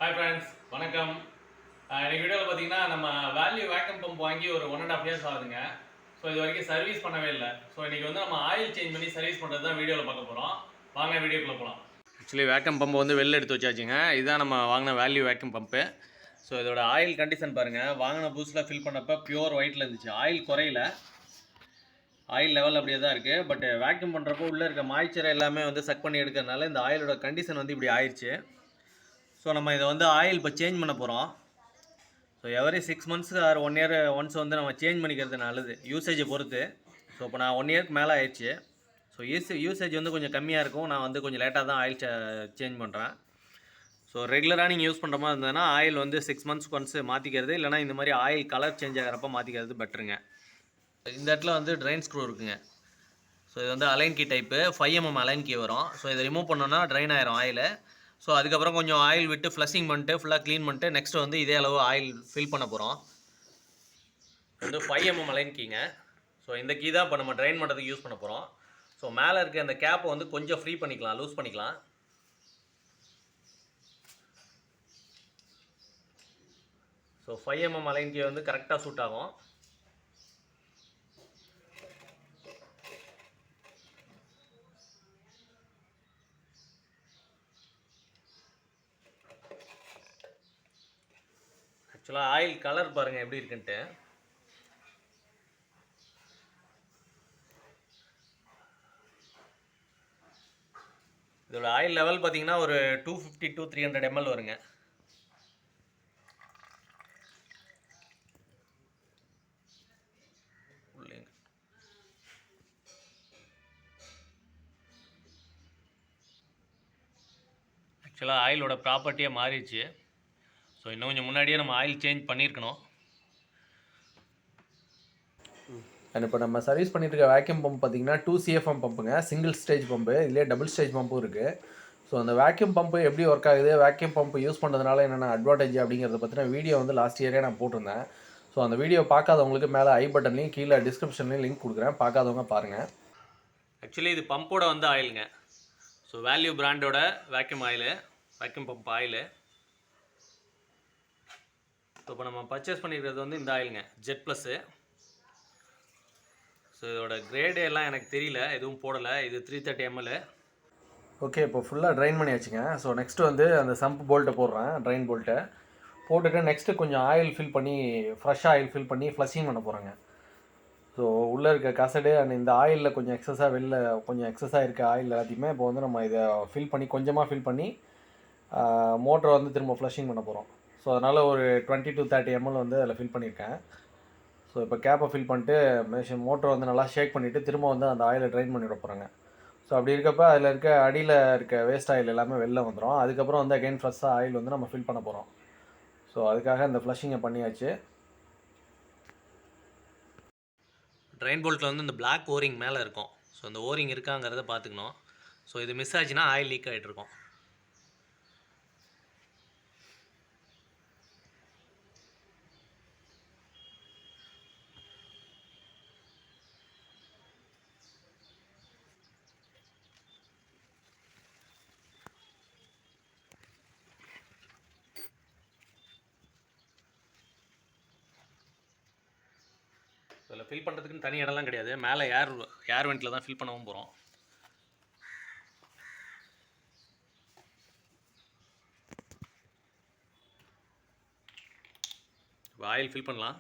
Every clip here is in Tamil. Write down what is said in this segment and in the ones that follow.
ஹாய் ஃப்ரெண்ட்ஸ், வணக்கம். இன்னைக்கு வீடியோவில் பார்த்தீங்கன்னா நம்ம வேல்யூ வேக்கம் பம்ப் வாங்கி ஒரு 1.5 இயர்ஸ் ஆகுதுங்க. ஸோ இது வரைக்கும் சர்வீஸ் பண்ணவே இல்லை. ஸோ இன்னைக்கு வந்து நம்ம ஆயில் சேஞ்ச் பண்ணி சர்வீஸ் பண்ணுறது தான் வீடியோவில் பார்க்க போகிறோம். வாங்க வீடியோக்குள்ளே போகலாம். ஆக்சுவலி வேக்கம் பம்பை வந்து வெளில எடுத்து வச்சாச்சுங்க. இதுதான் நம்ம வாங்கின வேல்யூ வேக்கம் பம்பு. ஸோ இதோட ஆயில் கண்டிஷன் பாருங்கள். வாங்கின புதுசில் ஃபில் பண்ணப்போ பியூர் ஒயிட்டில் இருந்துச்சு. ஆயில் குறையில, ஆயில் லெவல் அப்படியே தான் இருக்குது. பட் வேக்யூம் பண்ணுறப்போ உள்ளே இருக்க மாய்ச்சரை எல்லாமே வந்து சக் பண்ணி எடுக்கிறதுனால இந்த ஆயிலோட கண்டிஷன் வந்து இப்படி ஆயிடுச்சு. ஸோ நம்ம இதை வந்து ஆயில் இப்போ சேஞ்ச் பண்ண போகிறோம். So every 6 months or 1 year once வந்து நம்ம சேஞ்ச் பண்ணிக்கிறது நல்லது, யூசேஜை பொறுத்து. ஸோ இப்போ நான் 1 இயர்க்கு மேலே ஆயிடுச்சு. ஸோ யூசேஜ் வந்து கொஞ்சம் கம்மியாக இருக்கும். நான் வந்து கொஞ்சம் லேட்டாக தான் ஆயில் சேஞ்ச் பண்ணுறேன். ஸோ ரெகுலராக நீங்கள் யூஸ் பண்ணுற மாதிரி இருந்ததுன்னா ஆயில் வந்து 6 மந்த்ஸ்க்கு ஒன்ஸ் மாற்றிக்கிறது, இல்லைனா இந்த மாதிரி ஆயில் கலர் சேஞ்ச் ஆகிறப்ப மாற்றிக்கிறது பெட்டருங்க. இந்த இடத்துல வந்து ட்ரைன் ஸ்க்ரூ இருக்குங்க. ஸோ இது வந்து allen key type 5 mm allen key வரும். ஸோ இதை ரிமூவ் பண்ணோன்னா ட்ரைன் ஆயிரும் ஆயில். ஸோ அதுக்கப்புறம் கொஞ்சம் ஆயில் விட்டு ஃப்ளஷிங் பண்ணிட்டு ஃபுல்லாக க்ளீன் பண்ணிட்டு நெக்ஸ்ட் வந்து இதே அளவு ஆயில் ஃபில் பண்ண போகிறோம். வந்து 5 mm அலைன் கீங்க. ஸோ இந்த கீ தான் இப்போ நம்ம ட்ரைன் பண்ணுறதுக்கு யூஸ் பண்ண போகிறோம். ஸோ மேலே இருக்க அந்த கேப்பை வந்து கொஞ்சம் ஃப்ரீ பண்ணிக்கலாம், லூஸ் பண்ணிக்கலாம். ஸோ 5 mm அலைன் கீ வந்து கரெக்டாக சூட் ஆகும். ஆக்சுவலாக ஆயில் கலர் பாருங்கள் எப்படி இருக்குன்ட்டு. இதோட ஆயில் லெவல் பார்த்தீங்கன்னா ஒரு 250 to 300 ml வருங்க. ஆக்சுவலாக ஆயிலோட ப்ராப்பர்ட்டியே மாறிடுச்சு. ஸோ இன்னும் கொஞ்சம் முன்னாடியே நம்ம ஆயில் சேஞ்ச் பண்ணியிருக்கணும். அண்ட் இப்போ நம்ம சர்வீஸ் பண்ணிட்டு இருக்க வேக்யூம் பம்ப் பார்த்தீங்கன்னா 2 CFM பம்புங்க, சிங்கிள் ஸ்டேஜ் பம்பு. இதுலேயே டபுள் ஸ்டேஜ் பம்பும் இருக்குது. ஸோ அந்த வேக்யூம் பம்பு எப்படி ஒர்க் ஆகுது, வேக்யூம் பம்பு யூஸ் பண்ணுறதுனால என்னென்ன அட்வான்டேஜ் அப்படிங்கிறத பற்றின வீடியோ வந்து லாஸ்ட் இயரே நான் போட்டிருந்தேன். ஸோ அந்த வீடியோ பார்க்காதவங்களுக்கு மேலே ஐ பட்டன்லையும் கீழே டிஸ்கிரிப்ஷன்லையும் லிங்க் கொடுக்குறேன், பார்க்காதவங்க பாருங்கள். ஆக்சுவலி இது பம்போட வந்து ஆயிலுங்க. ஸோ வேல்யூ பிராண்டோட vacuum oil, vacuum pump oil. So இப்போ நம்ம பர்ச்சேஸ் பண்ணிக்கிறது வந்து இந்த ஆயிலுங்க, ஜெட் ப்ளஸ்ஸு. ஸோ இதோட கிரேடு எல்லாம் எனக்கு தெரியல, எதுவும் போடலை. இது 330 ml. ஓகே, இப்போ ஃபுல்லாக ட்ரைன் பண்ணியாச்சுங்க. ஸோ நெக்ஸ்ட்டு வந்து அந்த சம்ப் போல்ட்டை போடுறேன், ட்ரைன் போல்ட்டை போட்டுட்டு நெக்ஸ்ட்டு கொஞ்சம் ஆயில் ஃபில் பண்ணி, ஃப்ரெஷ்ஷாக ஆயில் ஃபில் பண்ணி ஃப்ளஷிங் பண்ண போகிறேங்க. ஸோ உள்ளே இருக்க கசடு அண்ட் இந்த ஆயிலில் கொஞ்சம் எக்ஸஸாக இருக்க ஆயில் எல்லாத்தையுமே இப்போ வந்து நம்ம இதை ஃபில் பண்ணி, கொஞ்சமாக ஃபில் பண்ணி மோட்டரை வந்து திரும்ப ஃப்ளஷிங் பண்ண போகிறோம். ஸோ அதனால் ஒரு 20 to 30 ml வந்து அதில் ஃபில் பண்ணியிருக்கேன். ஸோ இப்போ கேப்பை ஃபில் பண்ணிட்டு மோட்டரை வந்து நல்லா ஷேக் பண்ணிவிட்டு திரும்ப வந்து அந்த ஆயிலை ட்ரைன் பண்ணி விட போகிறாங்க. ஸோ அப்படி இருக்கப்போ அதில் இருக்க அடியில் இருக்க வேஸ்ட் ஆயில் எல்லாமே வெளில வந்துடும். அதுக்கப்புறம் வந்து அகைன் ஃப்ரெஷ்ஷாக ஆயில் வந்து நம்ம ஃபில் பண்ண போகிறோம். ஸோ அதுக்காக இந்த ஃப்ளஷிங்கை பண்ணியாச்சு. ட்ரைன் போல்ட்டில் வந்து இந்த பிளாக் ஓரிங் மேலே இருக்கும். ஸோ இந்த ஓரிங் இருக்காங்கிறத பார்த்துக்கணும். ஸோ இது மிஸ் ஆச்சுன்னா ஆயில் லீக் ஆகிட்டு இருக்கும். இதில் ஃபில் பண்ணுறதுக்குன்னு தனி இடம்லாம் கிடையாது. மேலே ஏர் வெண்ட்டில் தான் ஃபில் பண்ணவும் போகிறோம். இப்போ ஆயில் ஃபில் பண்ணலாம்.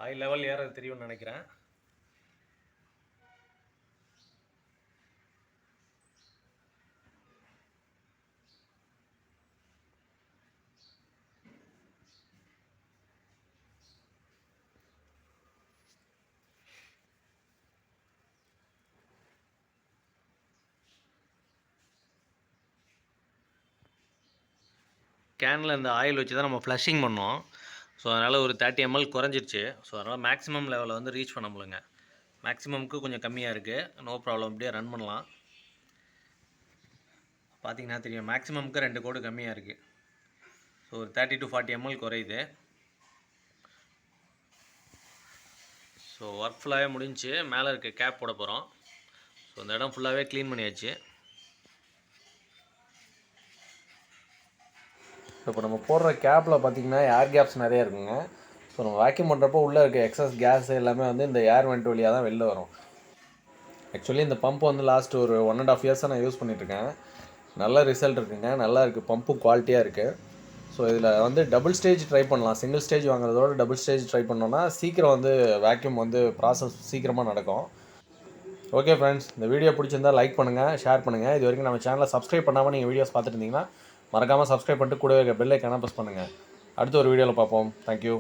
ஆயில் லெவல் ஏறது தெரியும்னு நினைக்கிறேன். கேனில் இந்த ஆயில் வச்சு தான் நம்ம ஃப்ளஷிங் பண்ணோம். ஸோ அதனால் ஒரு 30 ml குறைஞ்சிருச்சு. ஸோ அதனால் மேக்ஸிமம் லெவலில் வந்து ரீச் பண்ண முடியலங்க. மேக்ஸிமம்க்கு கொஞ்சம் கம்மியாக இருக்குது. நோ ப்ராப்ளம், அப்படியே ரன் பண்ணலாம். பார்த்தீங்கன்னா தெரியும், மேக்ஸிமம்க்கு 2 கோடு கம்மியாக இருக்குது. ஸோ ஒரு 30 to 40 ml குறையுது. ஸோ ஒர்க் ஃபுல்லாகவே முடிஞ்சு மேலே இருக்க கேப் போட போகிறோம். ஸோ இந்த இடம் ஃபுல்லாகவே க்ளீன் பண்ணியாச்சு. இப்போ நம்ம போடுற கேப்பில் பார்த்திங்கன்னா ஏர் கேப்ஸ் நிறைய இருக்குங்க. ஸோ நம்ம வேக்யூம் பண்ணுறப்போ உள்ளே இருக்க எக்ஸஸ் கேஸ் எல்லாமே வந்து இந்த ஏர் வெண்ட் வழியாக தான் வெளில வரும். ஆக்சுவலி இந்த பம்ப் வந்து லாஸ்ட் ஒரு 1.5 years நான் யூஸ் பண்ணிகிட்ருக்கேன். நல்ல ரிசல்ட் இருக்குங்க, நல்லா இருக்குது, பம்பும் குவாலிட்டியாக இருக்குது. ஸோ இதில் வந்து டபுள் ஸ்டேஜ் ட்ரை பண்ணலாம். சிங்கிள் ஸ்டேஜ் வாங்குறதோட டபுள் ஸ்டேஜ் ட்ரை பண்ணோன்னா சீக்கிரம் வந்து வேக்யூம் வந்து ப்ராசஸ் சீக்கிரமாக நடக்கும். ஓகே ஃப்ரெண்ட்ஸ், இந்த வீடியோ பிடிச்சிருந்தால் லைக் பண்ணுங்கள், ஷேர் பண்ணுங்கள். இது வரைக்கும் நம்ம சேனலை சப்ஸ்கிரைப் பண்ணாமல் நீங்கள் வீடியோஸ் பார்த்துட்டு இருந்தீங்கன்னா மறக்காமல் சப்ஸ்கிரைப் பண்ணிட்டு கூடவே பெல் ஐக்கானை ப்ரெஸ் பண்ணுங்கள். அடுத்த ஒரு வீடியோவில் பார்ப்போம். தேங்க்யூ.